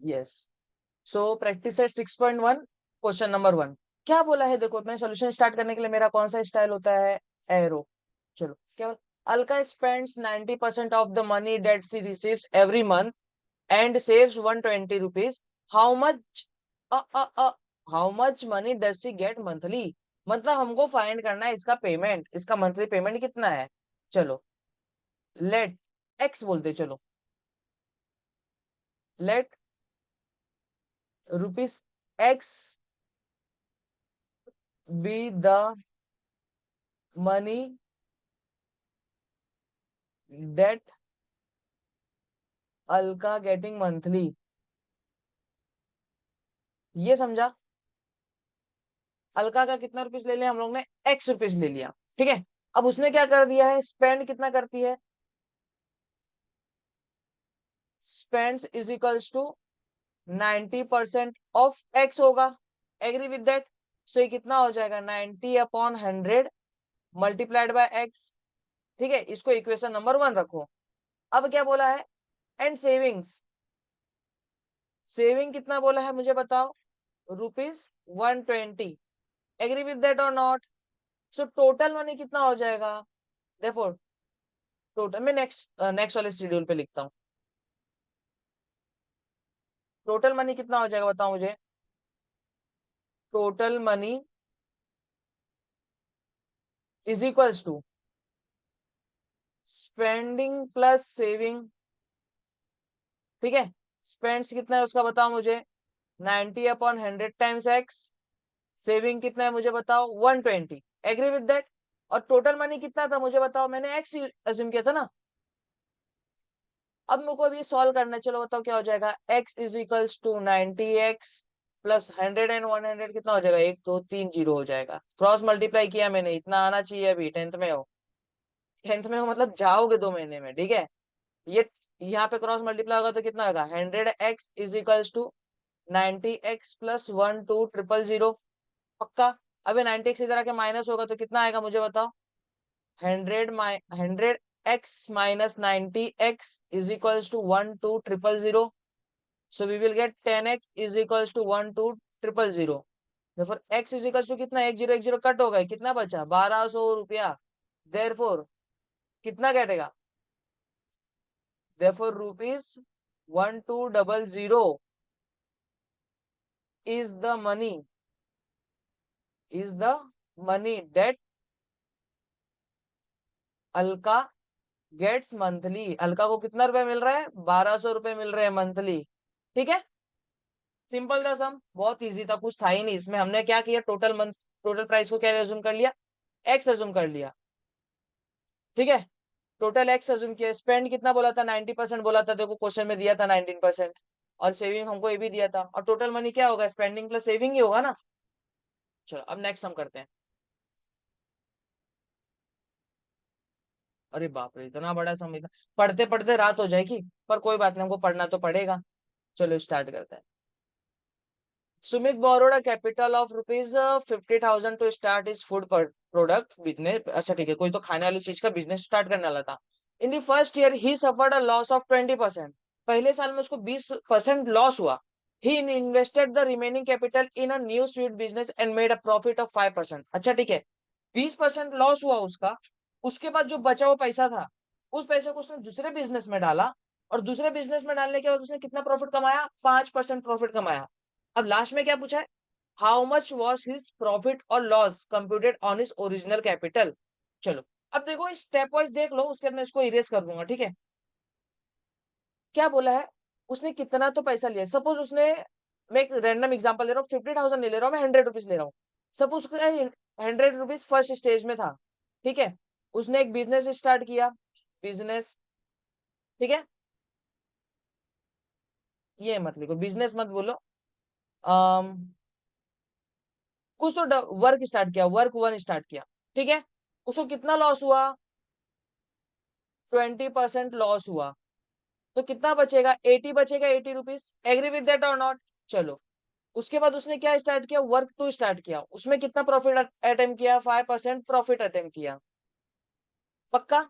Yes. So practice eight 6.1 question number 1। क्या बोला है, देखो मैं सोल्यूशन स्टार्ट करने के लिए मेरा कौन सा स्टाइल होता है, एरो। चलो क्या बोला, Alka spends 90% of the money that she receives every month and saves 120 rupees. How much how much money does she get monthly. मतलब हमको फाइंड करना है इसका पेमेंट, इसका मंथली पेमेंट कितना है। चलो लेट एक्स बोलते, चलो let rupees x be the money that Alka getting monthly. ये समझा, अलका का कितना रुपीस ले लिया हम लोग ने, एक्स रुपीस ले लिया। ठीक है, अब उसने क्या कर दिया है, स्पेंड कितना करती है, spends is equals to 90% of X होगा। Agree with that. सो ये कितना हो जाएगा, 90/100 मल्टीप्लाइड बाय एक्स। ठीक है, इसको इक्वेशन नंबर 1 रखो। अब क्या बोला है, एंड सेविंग्स, सेविंग कितना बोला है मुझे बताओ, ₹120। एग्री विद दैट और नॉट। सो टोटल मनी कितना हो जाएगा, देखो टोटल में नेक्स्ट नेक्स्ट वाले शेड्यूल पे लिखता हूँ, टोटल मनी कितना हो जाएगा बताओ मुझे। Total money is equals to spending plus saving. ठीक है, स्पेंड्स कितना है उसका बताओ मुझे, 90/100 टाइम्स एक्स। सेविंग कितना है मुझे बताओ, 120। Agree with that. और टोटल मनी कितना था मुझे बताओ, मैंने एक्स अज्यूम किया था ना। अब मेरे को अभी सॉल्व करना है, चलो बताओ क्या हो जाएगा, x is equals to 90x plus 100 and 100 कितना हो जाएगा, 1 2 3 0 हो जाएगा। क्रॉस मल्टीप्लाई किया मैंने, इतना आना चाहिए, अभी 10th में हो, 10th में हो मतलब जाओगे 2 महीने में। ठीक है, ये यहाँ पे क्रॉस मल्टीप्लाई होगा तो कितना होगा, 100x is equals to 90x plus 1 2 0 0। पक्का। अभी 90x इधर आके माइनस होगा तो कितना आएगा मुझे बताओ, 100x is equals to 1 2 0 0 0। So we will get 10x is equals to 1 2 0 0 0। therefore x is equals to कितना, 1 0 1 0 कट हो गए, कितना बचा, 1200 रुपया। therefore कितना कटेगा, therefore ₹1200 is the money, is the money that Alka gets monthly. Alka को कितना रुपए मिल रहा है, 1200 रुपए मिल रहे हैं मंथली। ठीक है, सिंपल था सम, बहुत इजी था, कुछ था ही नहीं इसमें। हमने क्या किया, टोटल मंथ, टोटल प्राइस को क्या अज्यूम कर लिया, एक्स अज्यूम कर लिया। ठीक है, टोटल एक्स अज्यूम किया। स्पेंड कितना बोला था, 90% बोला था, देखो क्वेश्चन में दिया था 19%। और सेविंग हमको ये भी दिया था। और टोटल मनी क्या होगा, स्पेंडिंग प्लस सेविंग ही होगा ना। चलो अब नेक्स्ट हम करते हैं। अरे बाप रे, इतना बड़ा सम, इतना पढ़ते पढ़ते रात हो जाएगी, पर कोई बात नहीं, हमको पढ़ना तो पड़ेगा। चलो स्टार्ट करते हैं। Sumit borrowed a capital of ₹50,000 to start his food product business। अच्छा ठीक है, कोई तो खाने वाली चीज का बिजनेस स्टार्ट करने वाला था। In the first year he suffered a loss of 20%। पहले साल में उसको 20% लॉस हुआ। He invested the remaining capital in a new sweet business and made a profit of 5%। अच्छा ठीक है, 20% लॉस हुआ उसका। उसके बाद जो बचा हुआ पैसा था, उस पैसे को उसने दूसरे बिजनेस में डाला। और दूसरे बिजनेस में डालने के बाद उसने कितना प्रॉफिट कमाया, 5% प्रॉफिट कमाया। अब लास्ट में क्या पूछा है, how much was his profit और loss computed on his original capital. चलो अब देखो स्टेप वाइज देख लो, उसके बाद मैं इसको इरेज कर दूंगा। ठीक है, क्या बोला है, उसने कितना तो पैसा लिया, सपोज उसने, मैं एक रैंडम एग्जांपल ले रहा हूँ, 50,000 नहीं ले रहा हूँ मैं, 100 रुपीज ले रहा हूँ। सपोज 100 रुपीज फर्स्ट स्टेज में था। ठीक है, उसने एक बिजनेस स्टार्ट किया, बिजनेस। ठीक है, ये मत लिखो, बिजनेस मत बोलो। कुछ तो वर्क स्टार्ट किया, वर्क 1 स्टार्ट किया। ठीक है, उसको कितना लॉस हुआ, 20% लॉस हुआ। तो कितना बचेगा, 80 बचेगा, 80 रुपीज। एग्री विद दैट और नॉट। चलो उसके बाद उसने क्या स्टार्ट किया, वर्क 2 स्टार्ट किया, उसमें कितना प्रॉफिट अटेम्प्ट किया, 5% प्रॉफिट अटेम्प्ट किया। पक्का,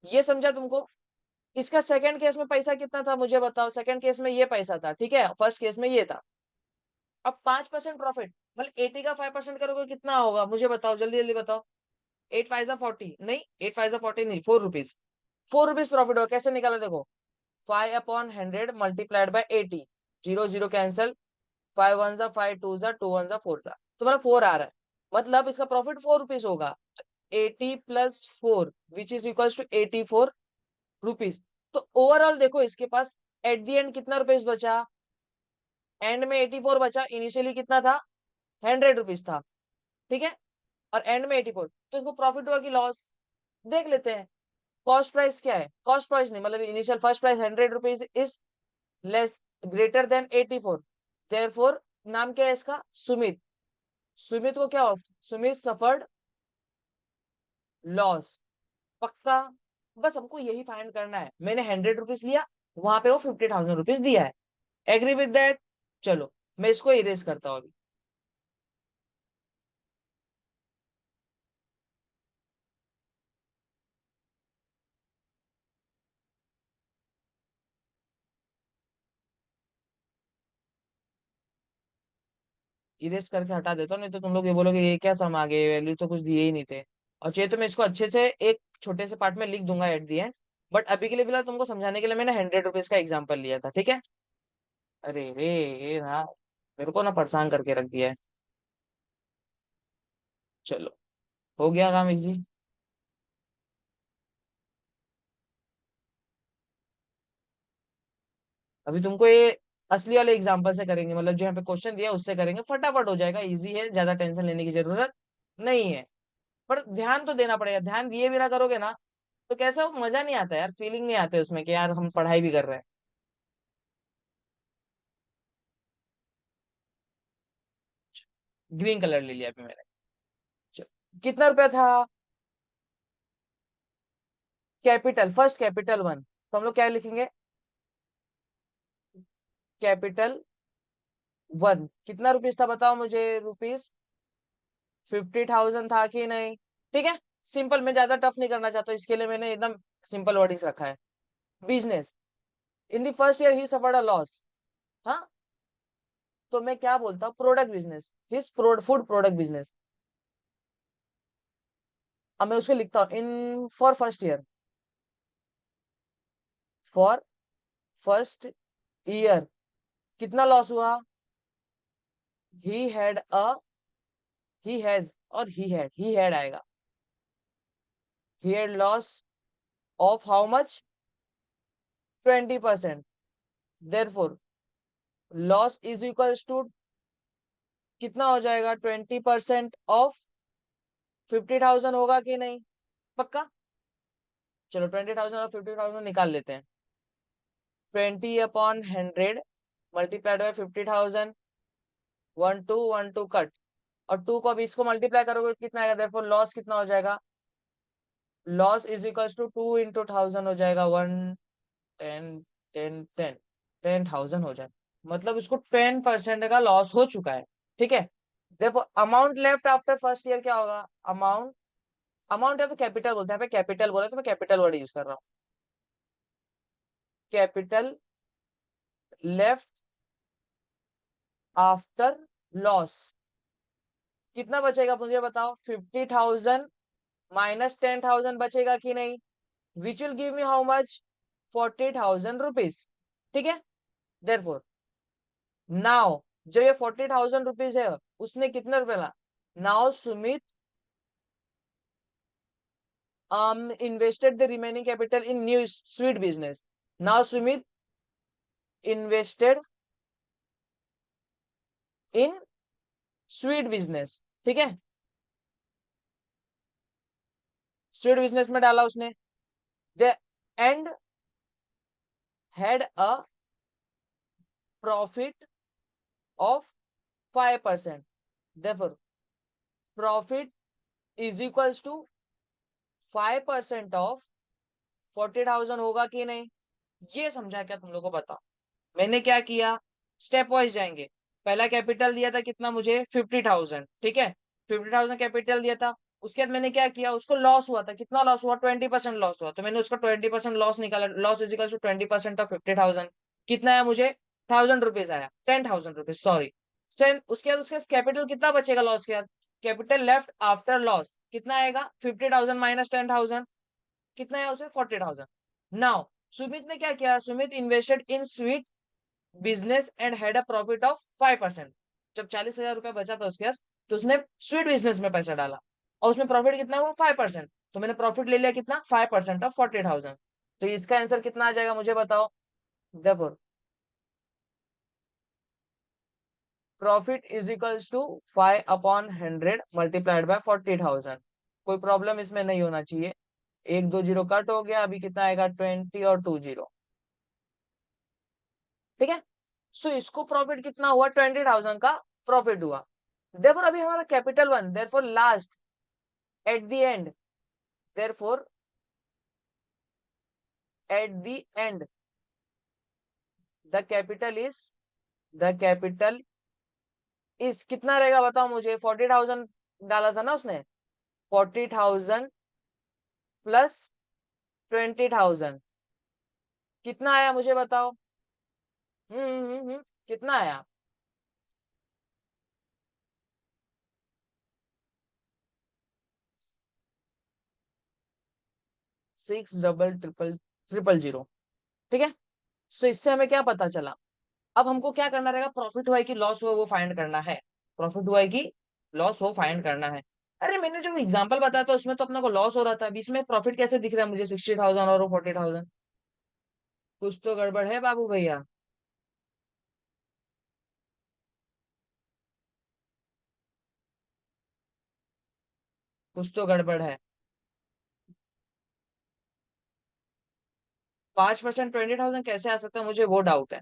ये समझा तुमको। इसका सेकंड केस में पैसा कितना था मुझे बताओ, सेकंड केस में ये पैसा था, ठीक है, फर्स्ट केस में ये था। अब 5% प्रॉफिट, मतलब 80 का 5% करोगे कितना होगा मुझे बताओ, जल्दी जल्दी बताओ। 8 5 40 नहीं, 8 5 40 नहीं, 4 रुपीज, 4 रुपीज प्रॉफिट होगा। कैसे निकाला देखो, 5/100 multiplied bye 80, zero zero cancel, 5 1 5 2 2 1 4 तो मतलब 4 आ रहा है, मतलब इसका प्रॉफिट 4 रुपीज होगा। 80 + 4 which is equal to 84 rupees. तो ओवरऑल देखो इसके पास एट द एंड कितना रुपीज बचा, एंड में 84 बचा, इनिशियली कितना था, 100 रुपीज था, ठीक है, और एंड में 84, तो इनको प्रॉफिट हुआ कि लॉस, देख लेते हैं। कॉस्ट प्राइस क्या है, कॉस्ट प्राइस नहीं, मतलब initial first price 100 rupees is less greater than 84, therefore नाम क्या है इसका, सुमित। सुमित को क्या, सुमित सफर्ड लॉस, पक्का। बस हमको यही फाइंड करना है, मैंने 100 रुपीज लिया, वहां पे वो 50,000 रुपीज दिया है, एग्री विद दैट। चलो मैं इसको इरेज करता हूँ अभी। इरेज करके हटा देता हूँ, नहीं तो तुम लोग ये बोलोगे ये क्या सम आ गए, वैल्यू तो कुछ दिए ही नहीं थे। और चाहिए तो मैं इसको अच्छे से एक छोटे से पार्ट में लिख दूंगा एट दी एंड, बट अभी के लिए फिलहाल तुमको समझाने के लिए मैंने 100 रुपीज का एग्जाम्पल लिया था, ठीक है। अरे रे, ये रहा, मेरे को ना परेशान करके रख दिया है। चलो, हो गया काम इजी। अभी तुमको ये असली वाले एग्जाम्पल से करेंगे, मतलब जो यहाँ पे क्वेश्चन दिया है उससे करेंगे, फटाफट हो जाएगा, इजी है, ज्यादा टेंशन लेने की जरूरत नहीं है। पर ध्यान तो देना पड़ेगा, ध्यान दिए बिना करोगे ना तो कैसा वो मजा नहीं आता यार, फीलिंग नहीं आते उसमें कि यार हम पढ़ाई भी कर रहे हैं। ग्रीन कलर ले लिया अभी मैंने। चलो, कितना रुपया था, कैपिटल, फर्स्ट कैपिटल 1, तो हम लोग क्या लिखेंगे, कैपिटल 1 कितना रुपीज था बताओ मुझे, रुपीज 50,000 था कि नहीं, ठीक है। सिंपल, मैं ज्यादा टफ नहीं करना चाहता, इसके लिए मैंने एकदम सिंपल वर्डिंग्स रखा है। Business, in the first year he suffered a loss, हाँ, तो मैं क्या बोलता हूँ, product business, his food product business. अब मैं उसको लिखता हूँ in for first year, for first year कितना लॉस हुआ, he had a, he has और ही हैड आएगा, he had loss of how much, 20%, therefore loss is equals to कितना हो जाएगा, 20% ऑफ 50,000 होगा कि नहीं, पक्का। चलो 20,000 और 50,000 निकाल लेते हैं, 20/100 मल्टीप्लाइड बाय 50,000, 1 2 1 2 कट, और 2 को अब इसको मल्टीप्लाई करोगे तो कितना आएगा, देयरफॉर लॉस कितना हो जाएगा, लॉस इज इक्वल्स टू 2 × 1000 हो जाएगा, 10 10 10 10,000 हो जाए, मतलब इसको 10% का लॉस हो चुका है, ठीक है। देखो amount left after first year क्या होगा, अमाउंट, अमाउंट है तो कैपिटल बोलते हैं, कैपिटल बोले तो मैं कैपिटल वर्ड यूज कर रहा हूँ, कैपिटल लेफ्ट आफ्टर लॉस कितना बचेगा मुझे बताओ, 50,000 -10,000 बचेगा कि नहीं, which will give me how much, 40,000 rupees, ठीक है। देयरफॉर नाउ, जो ये 40,000 रुपीज है उसने कितने रुपए ला, now Sumit invested the remaining capital in new sweet business, now Sumit invested in sweet business, ठीक है, स्वीट बिजनेस में डाला उसने, the end had a profit of 5%, therefore profit is equals to 5% of 40,000 होगा कि नहीं, ये समझा क्या तुम लोगों को, बताओ। मैंने क्या किया, स्टेप वाइज जाएंगे, पहला कैपिटल दिया था कितना मुझे, 50,000, ठीक है, 50,000 कैपिटल दिया था, उसके बाद मैंने क्या किया, उसको लॉस हुआ था, कितना लॉस हुआ, 20% लॉस हुआ, तो मैंने उसका 20% लॉस निकाला, लॉस इजिकल टू 20% ऑफ 50,000, कितना आया मुझे, 1000 रुपीज आया, 10,000 रुपीज सॉरी। उसके बाद उसके कैपिटल कितना बचेगा लॉस के बाद, कैपिटल लेफ्ट आफ्टर लॉस कितना आएगा, 50,000 माइनस 10,000, कितना है उसे, 40,000। नाउ सुमित ने क्या किया, Sumit invested in sweet business and had a profit of 5%। जब 40,000 रुपया बचा था उसके पास, तो उसने स्वीट बिजनेस में पैसा डाला और उसमें प्रॉफिट कितना हुआ, 5%। तो मैंने प्रॉफिट ले लिया कितना, 5% ऑफ 40,000। तो इसका आंसर कितना आ जाएगा मुझे बताओ। देखो, profit is equals to 5/100 multiplied by 40,000। कोई प्रॉब्लम इसमें नहीं होना चाहिए। एक दो जीरो कट हो गया, अभी कितना आएगा, 20 और 2 जीरो, ठीक है। सो इसको प्रॉफिट कितना हुआ, 20,000 का प्रॉफिट हुआ। देयरफॉर अभी हमारा capital one, therefore last eight the and, therefore eight the and the capital is, the capital is कितना रहेगा बताओ मुझे, 40,000 डाला था ना उसने, 40,000 प्लस 20,000, कितना आया मुझे बताओ। कितना आया, 6 ट्रिपल 0, ठीक है। सो इससे हमें क्या पता चला, अब हमको क्या करना रहेगा, प्रॉफिट हुआ है कि लॉस हुआ वो फाइंड करना है, प्रॉफिट हुआ है कि लॉस हो फाइंड करना है। अरे मैंने जो एग्जांपल बताया था उसमें तो अपने को लॉस हो रहा था, अभी इसमें प्रॉफिट कैसे दिख रहा है मुझे, 60,000 और 40,000, कुछ तो गड़बड़ है बाबू भैया, कुछ तो गड़बड़ है। 5% 20,000 कैसे आ सकता है, मुझे वो डाउट है।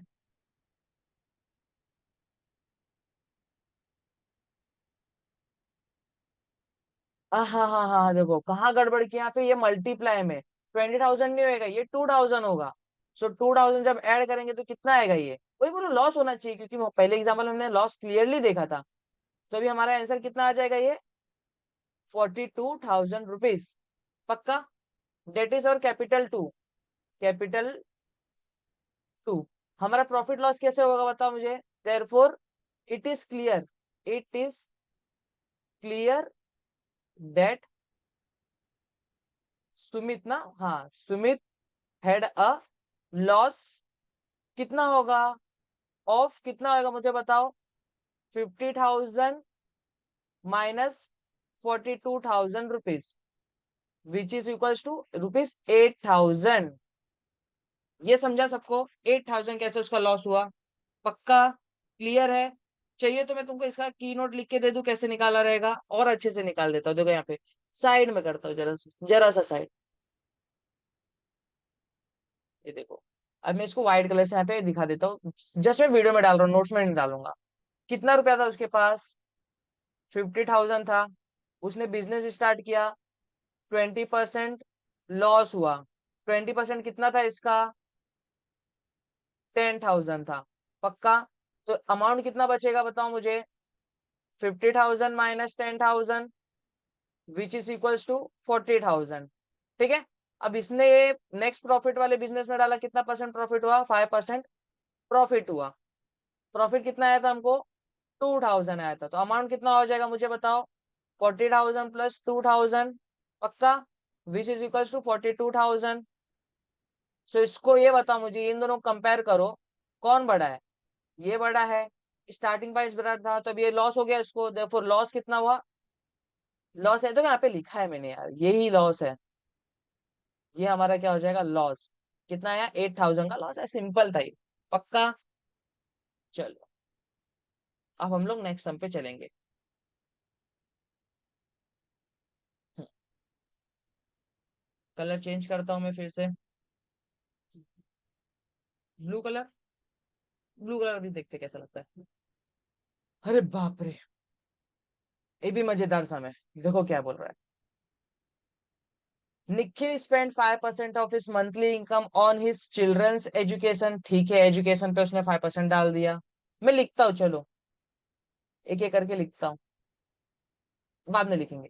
हाँ हाँ हाँ हाँ, देखो कहाँ गड़बड़ किया, यहाँ पे ये मल्टीप्लाई में 20,000 नहीं होगा, ये 2,000 होगा। सो 2,000 जब ऐड करेंगे तो कितना आएगा, ये वही बोलो लॉस होना चाहिए, क्योंकि वो पहले एग्जाम्पल हमने लॉस क्लियरली देखा था। तो अभी हमारा आंसर कितना आ जाएगा, ये 42,000 रुपीज, पक्का। डेट इज और कैपिटल 2, कैपिटल 2। हमारा प्रॉफिट लॉस कैसे होगा बताओ मुझे, therefore it is clear, it is clear that Sumit ना, हाँ सुमित हैड अ लॉस, कितना होगा, ऑफ कितना होगा मुझे बताओ, 50,000 minus 42,000 rupees, which is equals to rupees 8,000। ये समझा सबको, 8,000 कैसे उसका लॉस हुआ, पक्का क्लियर है। चाहिए तो मैं तुमको इसका की नोट लिख के दे दूं कैसे निकाला रहेगा, और अच्छे से निकाल देता हूँ, देखो यहाँ पे साइड में करता हूँ, जरा सा साइड, ये देखो। अब मैं इसको व्हाइट कलर से यहाँ पे दिखा देता हूँ, जस्ट मैं वीडियो में डाल रहा हूँ, नोट्स में नहीं डालूंगा। कितना रुपया था उसके पास, 50,000 था, उसने बिजनेस स्टार्ट किया, 20% लॉस हुआ, 20% कितना था इसका, 10,000 था, पक्का। तो अमाउंट कितना बचेगा बताओ मुझे, 50,000 minus 10,000, which is equals to 40,000, ठीक है। अब इसने ये नेक्स्ट प्रॉफिट वाले बिजनेस में डाला, कितना परसेंट प्रॉफिट हुआ, 5% प्रॉफिट हुआ। प्रॉफिट कितना आया था हमको, 2,000 आया था, तो अमाउंट कितना हो जाएगा मुझे बताओ, 40,000 प्लस 2,000, पक्का, विच इज इक्वल्स टू 42,000। सो इसको ये बताओ मुझे, इन दोनों कंपेयर करो, कौन बड़ा है, ये बड़ा है, स्टार्टिंग प्राइस बड़ा था, तो अब ये लॉस हो गया इसको, देखो लॉस कितना हुआ, लॉस है तो यहाँ पे लिखा है मैंने यार, यही लॉस है, ये हमारा क्या हो जाएगा, लॉस। कितना आया, 8,000 का लॉस है, सिंपल था ये, पक्का। चलो अब हम लोग नेक्स्ट सम पे चलेंगे। कलर चेंज करता हूँ मैं फिर से, ब्लू कलर, ब्लू कलर भी देखते कैसा लगता है। अरे बाप रे, ये भी मजेदार सम है, देखो क्या बोल रहा है। Nikhil spend 5% of his monthly income on his children's education, ठीक है, एजुकेशन पे उसने 5% डाल दिया। मैं लिखता हूँ, चलो एक एक करके लिखता हूँ, बाद में लिखेंगे।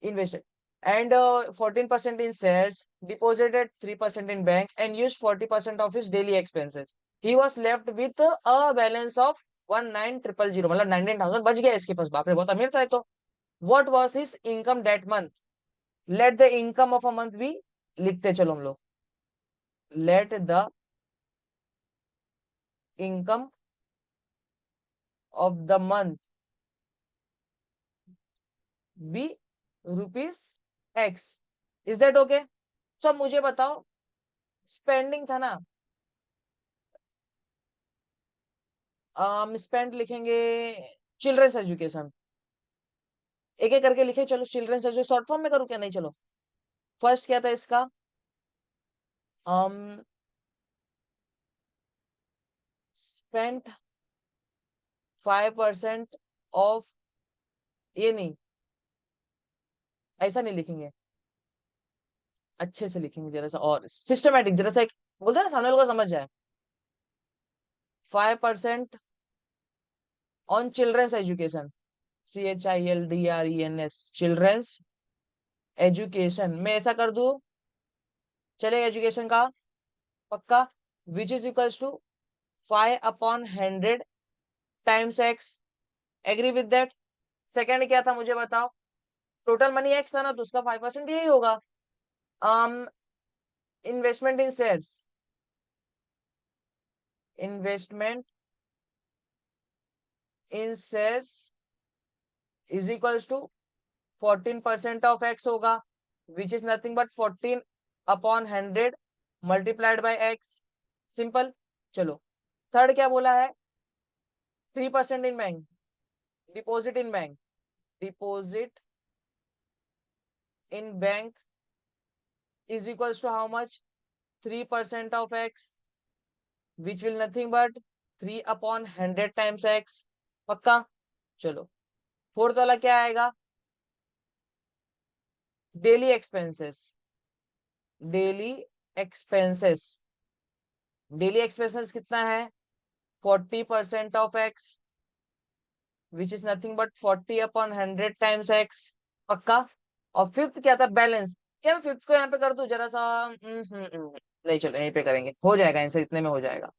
invested and 14% in shares, deposited 3% in bank and used 40% of his daily expenses. He was left with a balance of 19,000, मतलब 19,000 बच गया इसके पास, बाप रे बहुत अमीर था ये तो. What was his income that month? Let the income of a month be, लिखते चलो हम लोग. Let the income of the month be rupees X. Is that okay? So मुझे बताओ, स्पेंडिंग था ना, स्पेंड लिखेंगे चिल्ड्रंस एजुकेशन, एक एक करके लिखे चलो. चिल्ड्रंस एजुकेशन शॉर्ट फॉर्म में करूँ क्या? नहीं चलो. फर्स्ट क्या था इसका, स्पेंट 5% ऑफ, ये नहीं, ऐसा नहीं लिखेंगे, अच्छे से लिखेंगे जरा सा और सिस्टमेटिक, जरा सा एक बोलते हैं ना सामने लोग समझ जाए. 5% on children's education, CHILDRENS, children's education में ऐसा कर दू, चलेगा एजुकेशन का पक्का, which is equals to 5/100 times x. Agree with that. Second क्या था मुझे बताओ, टोटल मनी एक्स था ना, तो उसका 5% यही होगा. Investment in shares, investment in shares is equals to 14% of X होगा, which is nothing but 14/100 multiplied by X. Simple. चलो थर्ड क्या बोला है, 3% in bank, deposit in bank, deposit in bank is equals to how much, 3% of x, which will nothing but 3/100 times x. पक्का. चलो fourth वाला क्या आएगा, daily expenses, daily expenses, daily expenses कितना है, 40% of x, which is nothing but 40/100 times x. पक्का. और fifth क्या था, बैलेंस. क्या मैं फिफ्थ को यहाँ पे कर दूं जरा सा, नहीं चलो यहीं पे करेंगे, हो जाएगा इनसे, इतने में हो जाएगा.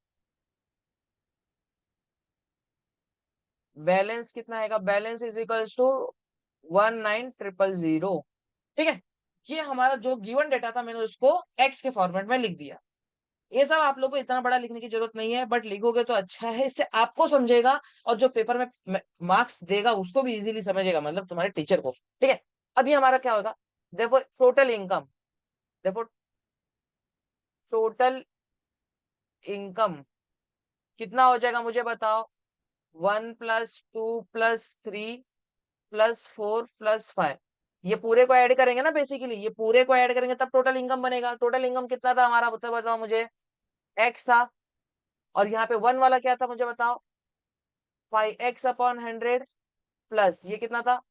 बैलेंस कितना आएगा, बैलेंस इज इक्वल्स टू 19,000. ठीक है. ये हमारा जो गिवन डेटा था मैंने उसको एक्स के फॉर्मेट में लिख दिया. ये सब आप लोगों को इतना बड़ा लिखने की जरूरत नहीं है, बट लिखोगे तो अच्छा है, इससे आपको समझेगा और जो पेपर में मार्क्स देगा उसको भी इजीली समझेगा, मतलब तुम्हारे टीचर को. ठीक है. अभी हमारा क्या होगा, देखो टोटल इनकम, देखो टोटल इनकम कितना हो जाएगा मुझे बताओ, 1+2+3+4+5, ये पूरे को ऐड करेंगे ना, बेसिकली ये पूरे को ऐड करेंगे तब टोटल इनकम बनेगा. टोटल इनकम कितना था हमारा, बताओ मुझे, एक्स था. और यहाँ पे वन वाला क्या था मुझे बताओ, 5x/100 प्लस ये कितना था,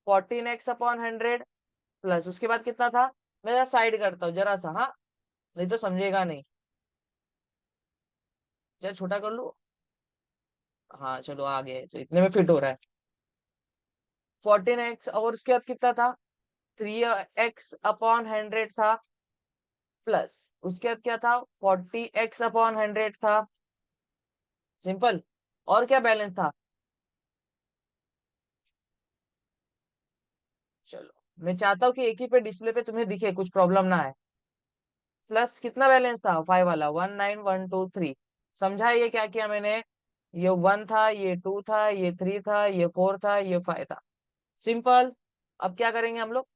14x/100 प्लस उसके बाद कितना था, मैं जरा साइड करता हूँ जरा सा, हाँ नहीं तो समझेगा नहीं, जरा छोटा कर लू. हाँ चलो आगे तो इतने में फिट हो रहा है. 14x और उसके बाद कितना था, 3x/100 था, प्लस उसके बाद क्या था, 40x/100 था. सिंपल. और क्या बैलेंस था, चलो मैं चाहता हूँ कि एक ही पे डिस्प्ले पे तुम्हें दिखे, कुछ प्रॉब्लम ना है. प्लस कितना बैलेंस था, 5 वाला, 19,123. समझा ये क्या किया मैंने, ये 1 था, ये 2 था, ये 3 था, ये 4 था, ये 5 था. सिंपल. अब क्या करेंगे हम लोग,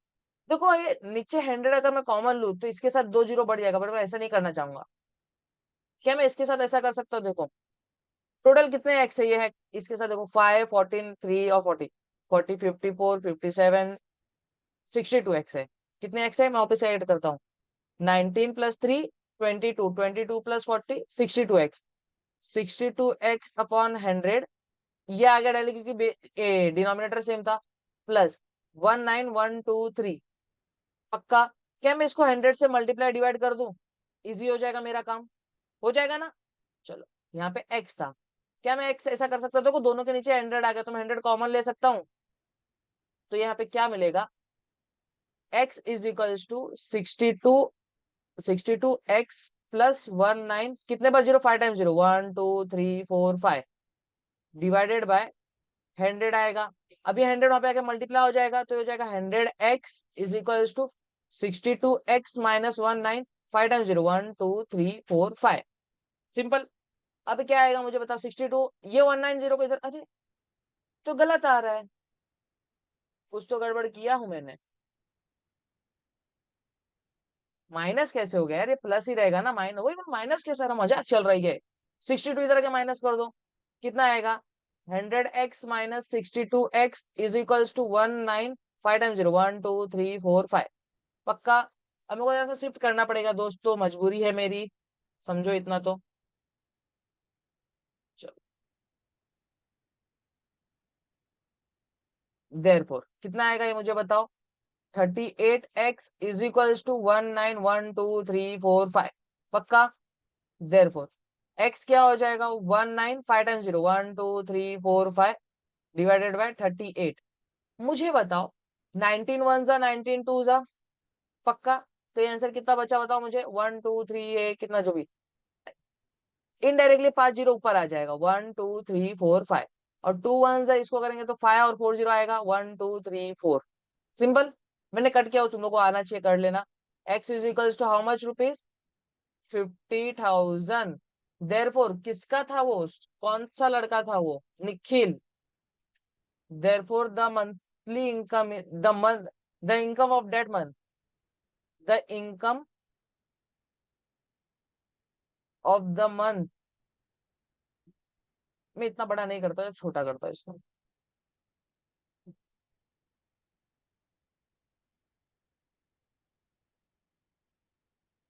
देखो ये नीचे 100 अगर मैं कॉमन लूँ तो इसके साथ 2 जीरो बढ़ जाएगा, बट मैं ऐसा नहीं करना चाहूंगा. क्या मैं इसके साथ ऐसा कर सकता हूँ, देखो टोटल कितने एक्स है, ये है इसके साथ देखो, 5, 14, 3 और 40, 40, 54, 57, 62 एक्स है. कितने एक्स है मैं वापस ऐड करता हूँ, 19+3, 22, 22+40, 62x, 62x/100. ये आगे डाले क्योंकि डिनोमिनेटर सेम था, प्लस 19,123. पक्का. क्या मैं इसको 100 से मल्टीप्लाई डिवाइड कर दूं, इजी हो जाएगा मेरा काम, हो जाएगा ना. चलो यहाँ पे x था, क्या मैं x ऐसा कर सकता हूँ, देखो दोनों के नीचे 100 आ गया तो मैं 100 कॉमन ले सकता हूँ. तो यहाँ पे क्या मिलेगा, x is equals to 62 plus 19, कितने पर zero, 5 times zero, 1 2 3 4 5 divided by 100 आएगा। अभी 100 वहां पे आके मल्टीप्लाई हो जाएगा, तो हो जाएगा 100x is equals to 62x minus 19, 5 times zero, 1 2 3 4 5। Simple. अब क्या आएगा मुझे बताओ, 62, ये 190 को इधर, अरे तो गलत आ रहा है, कुछ तो गड़बड़ किया हूं मैंने। माइनस कैसे हो गया यार, ये प्लस ही रहेगा ना, माइनस, वही माइनस कैसे, रहा मजाक चल रही है। 62 इधर के माइनस कर दो, कितना आएगा, 100x minus 62x is equals to 19, 5 time zero, 1 2 3 4 5। पक्का। अब मेरे को ऐसा शिफ्ट करना पड़ेगा दोस्तों, मजबूरी है मेरी, समझो इतना तो। चलो, देयरफॉर कितना आएगा ये मुझे बताओ, 38x इज इक्वल्स टू 19 1 2 3 4 5। पक्का। देयरफॉर x क्या हो जाएगा, 19, 5 टाइम जीरो, 1 2 3 4 5 डिवाइडेड बाय 38। मुझे बताओ 19 वन जा 19 टू जा, पक्का। तो ये आंसर कितना बचा बताओ मुझे, 1 2 3 कितना जो भी, इनडायरेक्टली 5 जीरो ऊपर आ जाएगा, 1 2 3 4 5, और 2 वन जा इसको करेंगे तो 5 और 4 जीरो आएगा, 1 2 3 4। सिंपल। मैंने कट किया हो, तुम लोग को आना चाहिए, कर लेना। x is equals to how much rupees, 50,000। Therefore किसका था वो, कौन सा लड़का था वो, Nikhil. Therefore the monthly income, the month, the income of that month, the income of the month, मैं इतना बड़ा नहीं करता, छोटा करता इसको,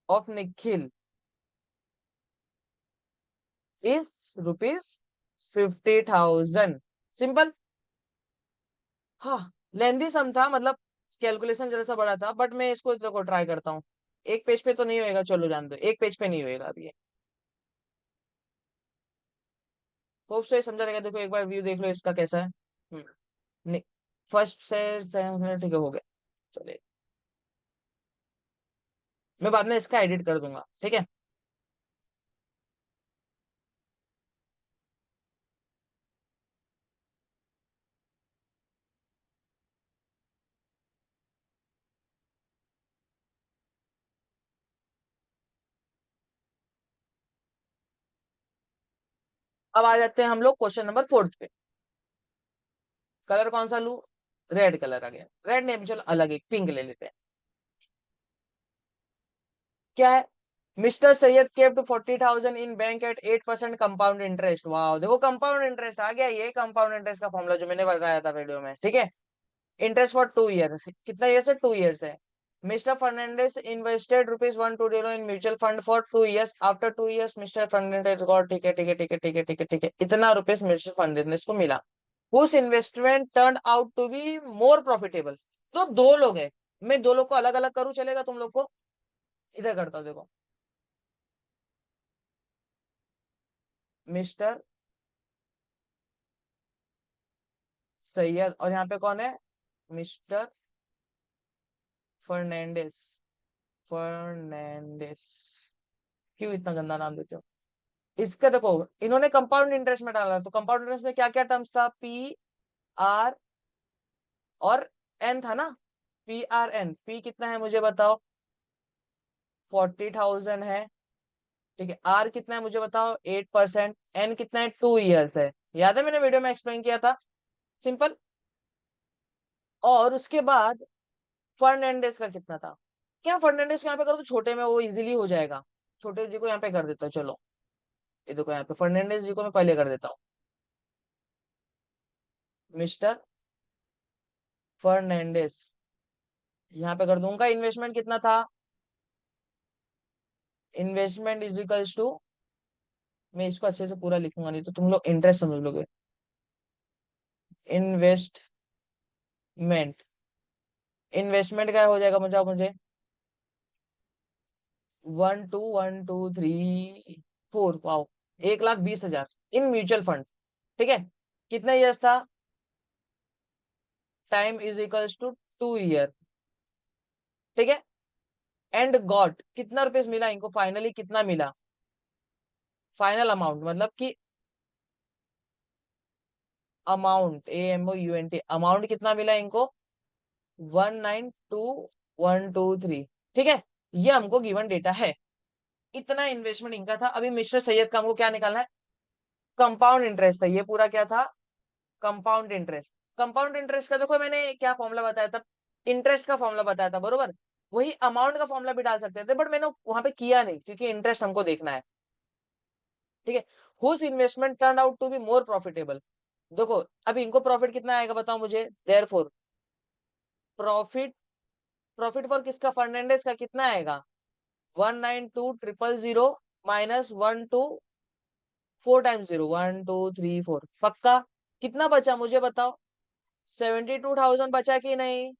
of Nikhil is rupees 50,000। Simple. हाँ, लेंदी सम था, मतलब कैलकुलेशन जरा सा बड़ा था, बट मैं इसको देखो ट्राई करता हूँ। एक पेज पे तो नहीं होएगा, चलो जान दो, एक पेज पे नहीं होएगा अभी ये। होप सो ये समझा रहेगा, देखो एक बार व्यू देख लो इसका कैसा है। नहीं, फर्स्ट से सेकंड, ठीक है, हो गया। चलिए, मैं बाद में इसका एडिट कर दूंगा, ठीक है। अब आ जाते हैं हम लोग क्वेश्चन नंबर 4 पे। कलर कौन सा लू, रेड कलर आ गया, रेड नहीं, अभी चलो अलग एक पिंक ले लेते हैं। क्या है, mister Syed kept 40,000 in bank at 8% compound interest. वाह, देखो कंपाउंड इंटरेस्ट आ गया, ये कंपाउंड इंटरेस्ट का फॉर्मूला जो मैंने बताया था वीडियो में, ठीक है। इंटरेस्ट फॉर 2 ईयर, कितना ईयर से, 2 ईयर्स है। Mister Fernandes invested rupees 120 in mutual fund for 2 years, after 2 years mister Fernandes got, ठीक है ठीक है ठीक है ठीक है ठीक है ठीक है, इतना रुपीज मिस्टर फर्नांडिस को मिला। Whose investment turn out to be more profitable. तो दो लोग हैं, मैं दो लोग को अलग अलग करूं, चलेगा तुम लोग को, इधर करता हूं देखो। मिस्टर सैयद, और यहाँ पे कौन है, मिस्टर फर्नांडिस, फर्नांडिस, क्यों इतना गंदा नाम देते हो। इसका देखो, इन्होंने कंपाउंड इंटरेस्ट में डाला, तो कंपाउंड इंटरेस्ट में क्या क्या टर्म्स था, पी आर और एन था ना। पी आर एन, पी कितना है मुझे बताओ, 40,000 है, ठीक है। आर कितना है मुझे बताओ, 8%। एन कितना है, 2 ईयर्स है, याद है मैंने वीडियो में एक्सप्लेन किया था। सिंपल। और उसके बाद फर्नांडिस का कितना था, क्या फर्नांडिस को यहाँ पे करो तो छोटे में वो इजीली हो जाएगा, छोटे जी को यहाँ पे कर देता हूँ, चलो। ये देखो यहाँ पे फर्नांडिस जी को मैं पहले कर देता हूँ, मिस्टर फर्नांडिस, यहाँ पे कर दूंगा। इन्वेस्टमेंट कितना था, इन्वेस्टमेंट इज इक्वल्स टू, मैं इसको अच्छे से पूरा लिखूंगा नहीं तो तुम लोग इंटरेस्ट समझ लोगे। इन्वेस्टमेंट, इन्वेस्टमेंट क्या हो जाएगा मुझे 1 2 1 2 3 4, वाओ, 1,20,000 इन म्यूचुअल फंड, ठीक है। कितना ईयर्स था, time is equals to 2 year, ठीक है। एंड गॉट कितना रुपीज मिला इनको, फाइनली कितना मिला, फाइनल अमाउंट मतलब कि अमाउंट, AMOUNT, अमाउंट कितना मिला इनको, 192123। ठीक है, ये हमको गिवन डेटा है, इतना इन्वेस्टमेंट इनका था। अभी मिस्टर सैयद का हमको क्या निकालना है, कंपाउंड इंटरेस्ट था ये पूरा, क्या था, कंपाउंड इंटरेस्ट। कंपाउंड इंटरेस्ट का देखो मैंने क्या फॉर्मूला बताया था, इंटरेस्ट का फॉर्मूला बताया था बरोबर, वही अमाउंट का फॉर्मूला भी डाल सकते थे, बट मैंने वहां पे किया नहीं क्योंकि इंटरेस्ट हमको देखना है। ठीक है, whose investment turn out to be more profitable. देखो अभी इनको प्रॉफिट कितना आएगा बताओ मुझे, देयरफॉर प्रॉफिट, प्रॉफिट फॉर किसका, फर्नांडिस का कितना आएगा, 192000 माइनस 124 टाइम्स 0, 1234, पक्का। कितना बचा मुझे बताओ, 72,000 बचा कि नहीं,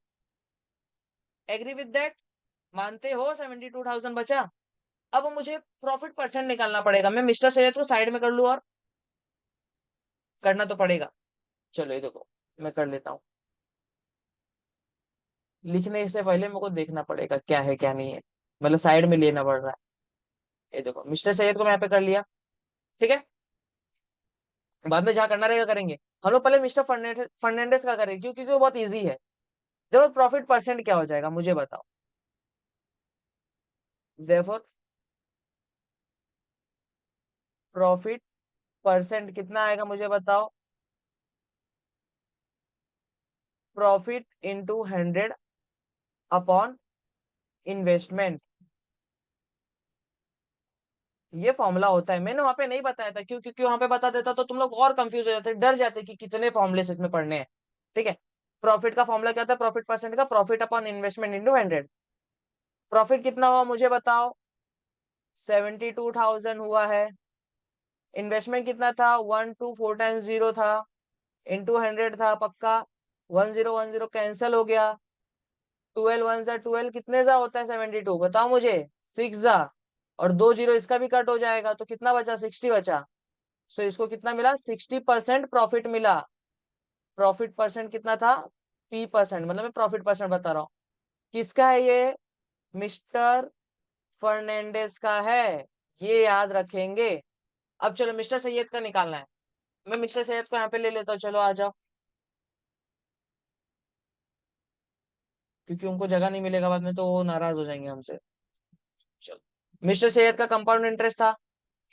एग्री विद दैट, मानते हो 72,000 बचा। अब मुझे प्रॉफिट परसेंट निकालना पड़ेगा, मैं मिस्टर सैयद को साइड में कर लू, और करना तो पड़ेगा। चलो ये देखो मैं कर लेता हूँ, लिखने से पहले मेरे को देखना पड़ेगा क्या है क्या नहीं है, मतलब साइड में लेना पड़ रहा है। ये देखो मिस्टर सैयद को मैं यहाँ पे कर लिया, ठीक है। बाद में जहाँ करना रहेगा करेंगे, हम लोग पहले मिस्टर फर्नांडिस का करेंगे क्योंकि वो बहुत इजी है। देखो प्रॉफिट परसेंट क्या हो जाएगा मुझे बताओ, देखो प्रॉफिट परसेंट कितना आएगा मुझे बताओ, प्रॉफिट इंटू 100 अपॉन इन्वेस्टमेंट, ये फॉर्मूला होता है। मैंने वहां पे नहीं बताया था क्यों, क्योंकि वहां पे बता देता तो तुम लोग और कंफ्यूज हो जाते, डर जाते कि कितने फॉर्मुले इसमें पढ़ने हैं। ठीक है, प्रॉफिट का फॉर्मूला क्या था, प्रॉफिट परसेंट का, profit upon investment into 100। Profit कितना हुआ मुझे बताओ, 72,000 हुआ है। इन्वेस्टमेंट कितना था, 124 टाइम्स 0 था, इंटू 100 था, पक्का। 1010 कैंसिल हो गया, 12 1 जा 12, कितने जा होता है 72 बताओ मुझे, 6 जा, और 2 0 इसका भी कट हो जाएगा तो कितना बचा, 60 बचा। सो इसको कितना मिला, 60% प्रॉफिट मिला। प्रॉफिट परसेंट कितना था, P%, मतलब मैं प्रॉफिट परसेंट बता रहा हूँ। किसका है ये, मिस्टर फर्नांडिस का है, ये याद रखेंगे। अब चलो मिस्टर सैयद का निकालना है, मैं मिस्टर सैयद को यहाँ पे ले लेता हूँ, चलो आ जाओ, क्योंकि उनको जगह नहीं मिलेगा बाद में तो वो नाराज हो जाएंगे हमसे। चलो, मिस्टर सैयद का कंपाउंड इंटरेस्ट था,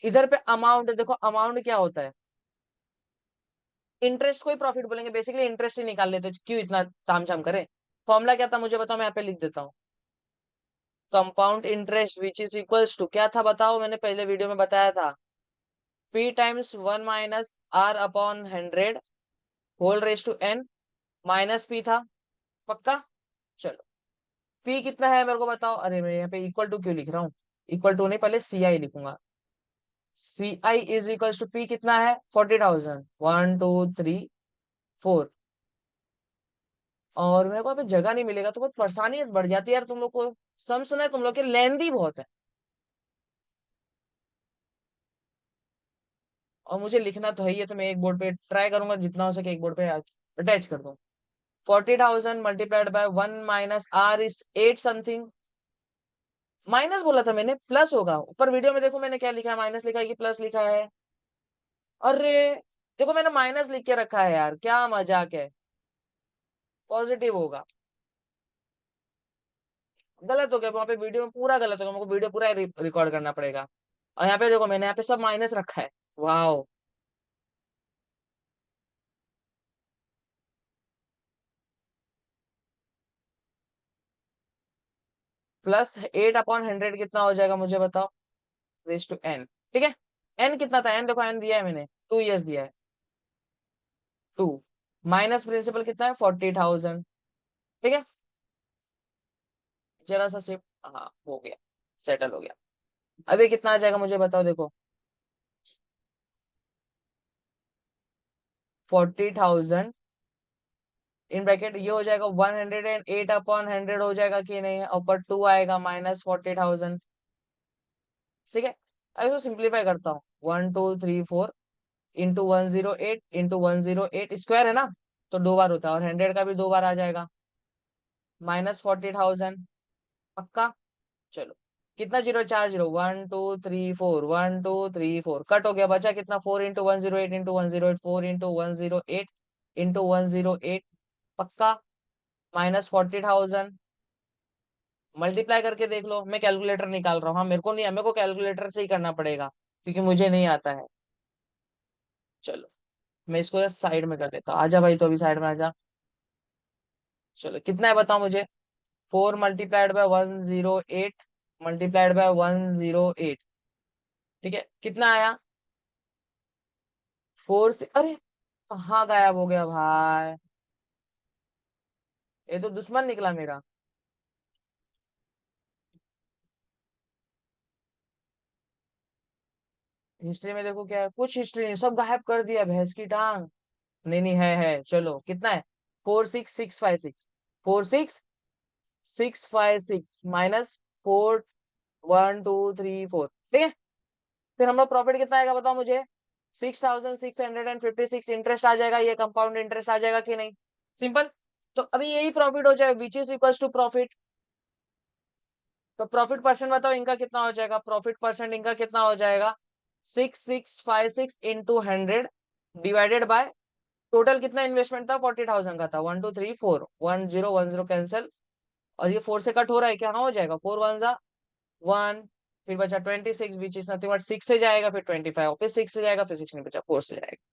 इधर पे अमाउंट, देखो अमाउंट क्या होता है, इंटरेस्ट को ही प्रॉफिट बोलेंगे, बेसिकली इंटरेस्ट ही निकाल लेते, क्यों इतना तामझाम करे। फॉर्मूला क्या था मुझे बताओ, मैं यहाँ पे लिख देता हूँ, compound interest which is equals to, क्या था बताओ, मैंने पहले वीडियो में बताया था, P times 1 - R/100 whole raise to N, minus P था, पक्का। चलो P कितना है मेरे को बताओ, अरे मैं यहाँ पे इक्वल टू क्यों लिख रहा हूँ, इक्वल टू नहीं, पहले CI लिखूंगा। CI is equals to P कितना है, 40,000, 1 2 3 4। और मेरे को यहाँ पे जगह नहीं मिलेगा तो बहुत परेशानी बढ़ जाती है यार, तुम लोग को समझना है, तुम लोग के लेंदी बहुत है, और मुझे लिखना तो है ही है, तो मैं एक बोर्ड पे ट्राई करूंगा जितना हो सके एक बोर्ड पे अटैच कर दूं। 40,000 multiplied by 1 - R is 8 something, minus बोला था मैंने, प्लस होगा, ऊपर वीडियो में देखो मैंने क्या लिखा है, माइनस लिखा है कि प्लस लिखा है। अरे देखो मैंने माइनस लिख के रखा है यार, क्या मजाक है, पॉजिटिव होगा, गलत हो गया वहां पे, वीडियो में पूरा गलत हो गया, मुझको वीडियो पूरा रिकॉर्ड करना पड़ेगा। और यहाँ पे देखो मैंने यहाँ पे सब माइनस रखा है, वाह। +8/100 कितना हो जाएगा मुझे बताओ, रेस टू N, ठीक है। N कितना था, N देखो N दिया है मैंने, 2 years दिया है, 2, माइनस प्रिंसिपल कितना है, 40,000, ठीक है। जरा सा शिफ्ट, हाँ हो गया, सेटल हो गया। अभी कितना आ जाएगा मुझे बताओ, देखो 40,000 इन ब्रैकेट, ये हो जाएगा 108/100 हो जाएगा कि नहीं, ऊपर 2 आएगा माइनस 40,000, ठीक है। अभी तो सिंप्लीफाई करता हूँ, 1 2 3 4 इंटू 108 इंटू 108 स्क्वायर है ना, तो 2 बार होता है, और 100 का भी 2 बार आ जाएगा, -40,000, पक्का। चलो, कितना जीरो, 4 जीरो, 1 2 3 4, 1 2 3 4 कट हो गया, बचा कितना, 4 × 108 × 108, 4 × 108 × 108, पक्का। -40,000, मल्टीप्लाई करके देख लो, मैं कैलकुलेटर निकाल रहा हूँ। हाँ, मेरे को नहीं, मेरे को कैलकुलेटर से ही करना पड़ेगा क्योंकि मुझे नहीं आता है। चलो, मैं इसको साइड में कर देता हूँ, आजा भाई, तो अभी साइड में आजा। चलो, कितना है बताओ मुझे। 4 × 108 × 108, ठीक है, कितना आया, फोर से, अरे कहाँ गायब हो गया भाई, ये तो दुश्मन निकला मेरा। हिस्ट्री में देखो क्या है, कुछ हिस्ट्री नहीं, सब गायब कर दिया, भैंस की टांग। नहीं नहीं, है, चलो कितना है, 46656, 46656 -4 1 2 3 4, ठीक है। फिर हम लोग प्रॉफिट कितना आएगा बताओ मुझे, 6656, इंटरेस्ट आ जाएगा, ये कंपाउंड इंटरेस्ट आ जाएगा कि नहीं, सिंपल। तो अभी यही प्रॉफिट हो जाएगा, which is equal to profit. तो प्रॉफिट परसेंट बताओ इनका कितना हो जाएगा, प्रॉफिट परसेंट इनका कितना हो जाएगा, 6656 इंटू 100 डिवाइडेड बाय टोटल कितना इन्वेस्टमेंट था, 40,000 का था, 1 2 3 4, 10 10 कैंसिल, और ये 4 से कट हो रहा है क्या, हाँ हो जाएगा, 4 1 1, फिर बचा 26 विच इज नथिंग बट 6 से जाएगा, फिर 25, फिर 6 से जाएगा, फिर 6 नहीं बचा, 4 से जाएगा,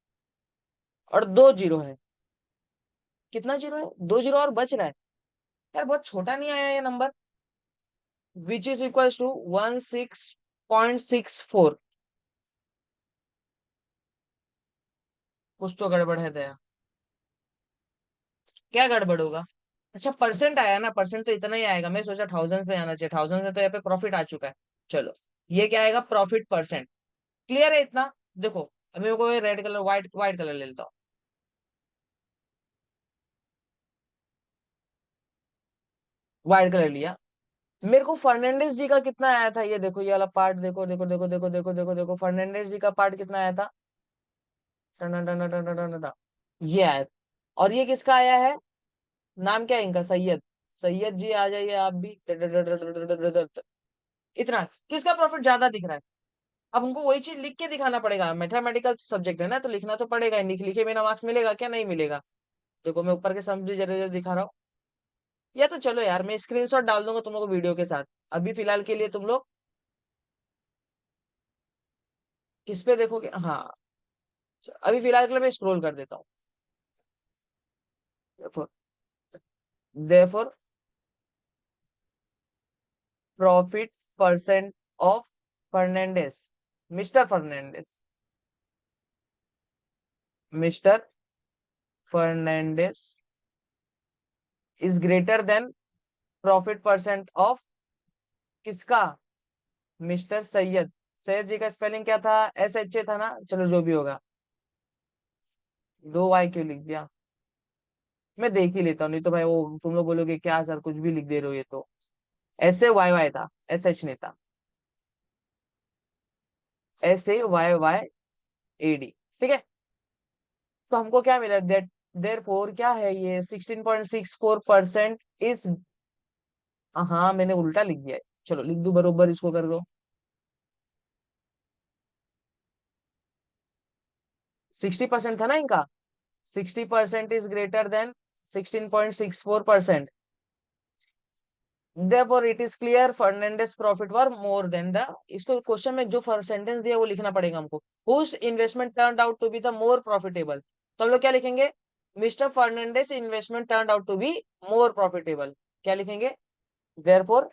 और 2 जीरो है, कितना जीरो है, 2 जीरो और बच रहा है, यार बहुत छोटा नहीं आया ये number, which is equal to 16.64, कुछ तो गड़बड़ है दया, क्या गड़बड़ होगा। अच्छा, परसेंट आया ना, परसेंट तो इतना ही आएगा, मैं सोचा थाउजेंड में आना चाहिए, थाउजेंड में तो यहाँ पे प्रॉफिट आ चुका है। चलो, ये क्या आएगा, प्रॉफिट परसेंट, क्लियर है इतना। देखो, अभी मेरे को red colour, white white colour ले लेता हूँ, व्हाइट कलर लिया। मेरे को फर्नांडिस जी का कितना आया था, ये देखो, ये वाला पार्ट देखो, देखो देखो देखो देखो देखो देखो, फर्नांडिस जी का पार्ट कितना आया था, टन टन टन टन टन टन टन, ये आया था। और ये किसका आया है, नाम क्या है इनका, सैयद, सैयद जी आ जाइए आप भी, इतना, किसका प्रॉफिट ज्यादा दिख रहा है। अब हमको वही चीज लिख के दिखाना पड़ेगा, मैथमेटिकल सब्जेक्ट है ना, तो लिखना तो पड़ेगा, लिखे बिना मार्क्स मिलेगा क्या, नहीं मिलेगा। देखो, मैं ऊपर के समझी जरा जरा दिखा रहा हूँ, या तो चलो यार, मैं स्क्रीनशॉट डाल दूंगा तुम लोग को वीडियो के साथ, अभी फिलहाल के लिए तुम लोग किस पे देखोगे, हाँ, अभी फिलहाल के लिए मैं स्क्रॉल कर देता हूँ। therefore profit percent of Fernandes, mister Fernandes, mister Fernandes is greater than profit percent of किसका, मिस्टर सैयद। सैयद जी का स्पेलिंग क्या था, SHA था ना, चलो जो भी होगा, 2 Y क्यों लिख दिया, मैं देख ही लेता हूँ, नहीं तो भाई वो तुम लोग बोलोगे क्या सर कुछ भी लिख दे रहे हो, ये तो SAYY था, SH नहीं था, SAYYAD, ठीक है। तो हमको क्या मिला, दैट देयर फोर क्या है ये, 16.64% इज, हाँ मैंने उल्टा लिख दिया है, चलो लिख दू बरोबर, इसको कर दो, 60% था ना इनका, 60% is greater then 16.64%, therefore it is clear Fernandez profit were more than the, इसको क्वेश्चन में जो सेंटेंस दिया वो लिखना पड़ेगा हमको, whose investment turned out to be the more profitable, तो हम लोग क्या लिखेंगे, mister Fernandes investment turned out to be more profitable, क्या लिखेंगे, therefore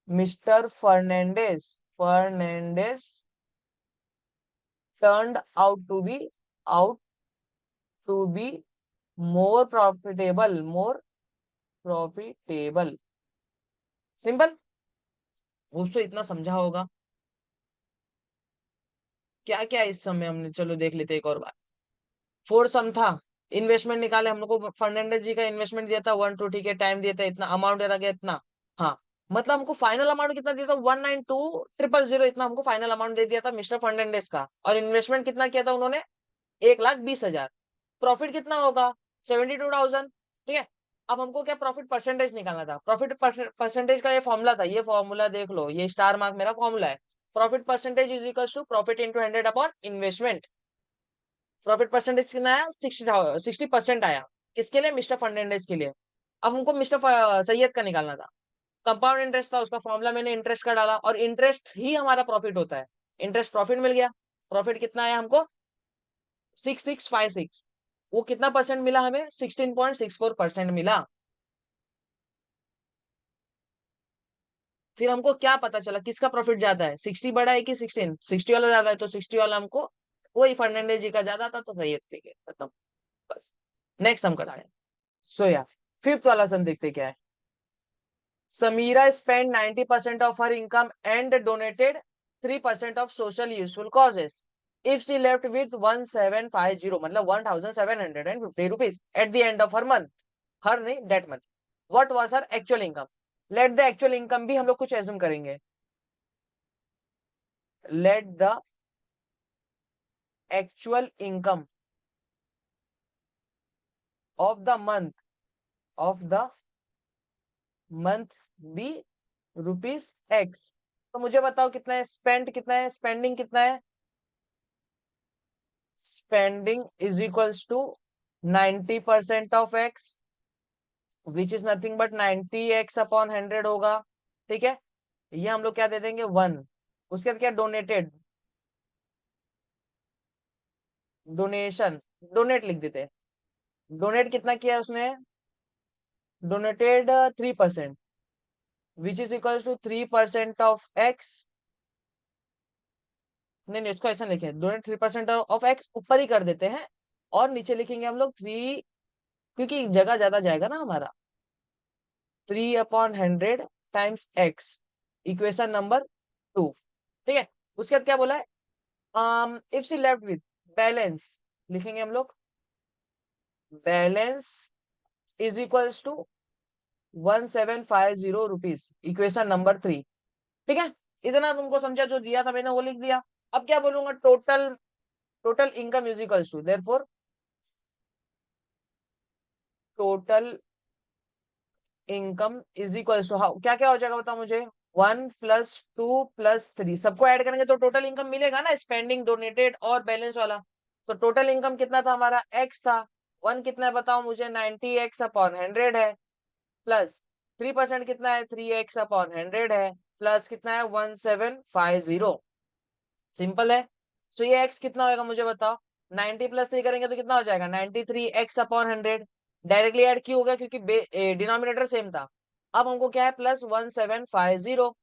mister Fernandes turned out to be more profitable, सिंपल, उसको इतना समझा होगा, क्या क्या इस समय हमने, चलो देख लेते एक और बार। फोर सम था, इन्वेस्टमेंट निकाले हम लोग को, फर्नांडिस जी का इन्वेस्टमेंट दिया था 1 2, ठीक है, टाइम दिया था इतना, अमाउंट दे गया इतना, हाँ, मतलब हमको फाइनल अमाउंट कितना दिया था, 192,000, इतना हमको फाइनल अमाउंट दे दिया था मिस्टर फर्नांडिस का, और इन्वेस्टमेंट कितना किया था उन्होंने, 1,20,000, प्रॉफिट कितना होगा, 72,000, ठीक है। अब हमको क्या प्रॉफिट परसेंटेज निकालना था। प्रॉफिट परसेंटेज का ये फॉर्मूला था, ये फॉर्मूला देख लो, ये स्टार मार्क मेरा फॉर्मूला है। Profit percentage is equal to profit into 100 upon investment. Profit percentage कितना आया, 60% आया। किसके लिए, मिस्टर फर्नांडिस के लिए। अब हमको मिस्टर सैयद का निकालना था। कंपाउंड इंटरेस्ट था, उसका फॉर्मूला मैंने इंटरेस्ट का डाला, और इंटरेस्ट ही हमारा प्रॉफिट होता है। इंटरेस्ट प्रॉफिट मिल गया। प्रॉफिट कितना आया हमको, 6656। वो कितना परसेंट मिला हमें, 16.64% मिला। फिर हमको क्या पता चला किसका प्रॉफिट ज्यादा है, 60 बड़ा है कि 16, 60 वाला ज्यादा है, तो 60 वाला हमको, वही फर्नांडिस जी का ज्यादा था, तो सही है, ठीक है, खत्म। बस नेक्स्ट हम कराए। सो या फिफ्थ वाला सम देखते क्या है। Samira spent 90% of her income and donated 3% of social useful causes. If she left with 1750, मतलब 1750 rupees at the end of her month, her नहीं, that month, what was her actual income? Let the actual income भी हम लोग कुछ assume करेंगे. Let the actual income of the month be rupees X. तो मुझे बताओ कितना है, स्पेंड कितना है, स्पेंडिंग कितना है। spending is equals to 90% of x, which is nothing but 90x upon 100 होगा। ठीक है, ये हम लोग क्या दे देंगे, 1। उसके बाद क्या, डोनेटेड, डोनेशन, डोनेट लिख देते हैं। डोनेट कितना किया उसने, donated 3%, which is equal to 3% of x. नहीं नहीं, उसको ऐसा लिखे, डोनेट 3% ऑफ एक्स ऊपर ही कर देते हैं, और नीचे लिखेंगे हम लोग 3, क्योंकि जगह ज्यादा जाएगा ना हमारा। 3/100 टाइम्स एक्स, इक्वेशन नंबर 2। ठीक है, उसके बाद क्या बोला है, if she left with balance, लिखेंगे हम लोग balance is equals to 1750 rupees, equation number 3। ठीक है, इतना तुमको समझा, जो दिया था मैंने वो लिख दिया। अब क्या बोलूंगा, total, total income is equals to, therefore total income is equals to, क्या क्या हो जाएगा बताओ मुझे, 1 + 2 + 3, सबको ऐड करेंगे तो टोटल इनकम मिलेगा ना, स्पेंडिंग, डोनेटेड और बैलेंस वाला। तो टोटल इनकम कितना था हमारा, एक्स था। 1 कितना है बताओ मुझे, 90x/100 है, प्लस 3% कितना है, 3x/100 है, प्लस कितना है, 1750। सिंपल है। सो ये x कितना होगा मुझे बताओ, 90 + 3 करेंगे तो कितना हो जाएगा, 93x/100। डायरेक्टली ऐड क्यों हो गया, क्योंकि डिनोमिनेटर सेम था। अब हमको क्या है, +1750।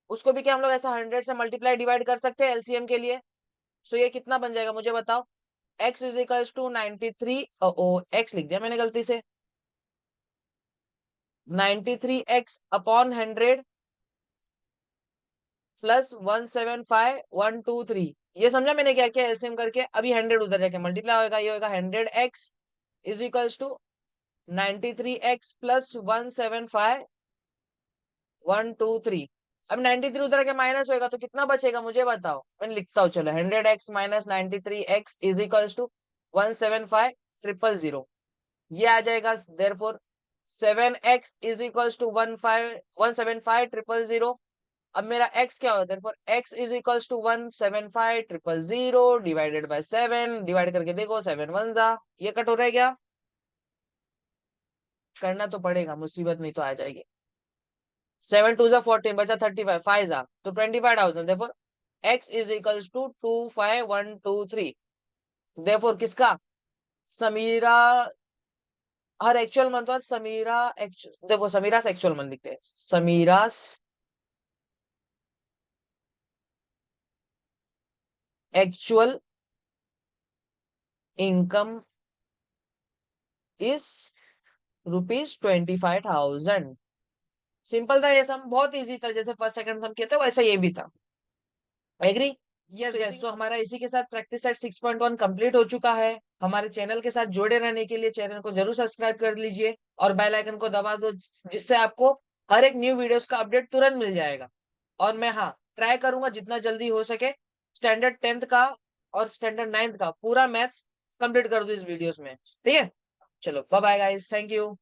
उसको भी क्या हम लोग ऐसा 100 से मल्टीप्लाई डिवाइड कर सकते हैं एलसीएम के लिए। सो ये कितना बन जाएगा मुझे बताओ, x इज इक्वल्स टू 93, ओ x लिख दिया मैंने गलती से, 93x/100 प्लस 175123। ये समझा मैंने क्या किया, एलसीएम करके अभी 100 उधर जाके मल्टीप्लाई होगा, ये होगा 100x is equals to 93x plus 175123। अब 93 उधर के माइनस होगा तो कितना बचेगा मुझे बताओ, मैं लिखता हूँ, चलो 100x minus 93x is equals to 175000। ये आ जाएगा, therefore 7x is equals to 17500। अब मेरा x क्या होता है, therefore x is equals to 17500 divided by 7, divide करके देखो 7 1 जा, ये कट हो रहा है क्या, करना तो पड़ेगा, मुसीबत नहीं तो आ जाएगी। 7 2 जा 14, बचा 35, 5 जा तो 25,000। Therefore x is equals to 25123। Therefore किसका, समीरा, हर एक्चुअल मंथ बाद समीरा, देखो समीरास एक्चुअल मंथ लिखते हैं, समीरास एक्चुअल इनकम इज ₹25,000। सिंपल था ये सम, बहुत इजी था, जैसे फर्स्ट सेकंड सम किए थे वैसा ये भी था। एग्री। यस गाइस, तो हमारा इसी के साथ प्रैक्टिस सेट 6.1 कंप्लीट हो चुका है। हमारे चैनल के साथ जुड़े रहने के लिए चैनल को जरूर सब्सक्राइब कर लीजिए और बेल आइकन को दबा दो, जिससे आपको हर एक न्यू वीडियोस का अपडेट तुरंत मिल जाएगा। और मैं हाँ ट्राई करूंगा जितना जल्दी हो सके स्टैंडर्ड 10th का और स्टैंडर्ड 9th का पूरा मैथ्स कंप्लीट कर दूं इस वीडियोस में। ठीक है, चलो bye bye guys, thank you.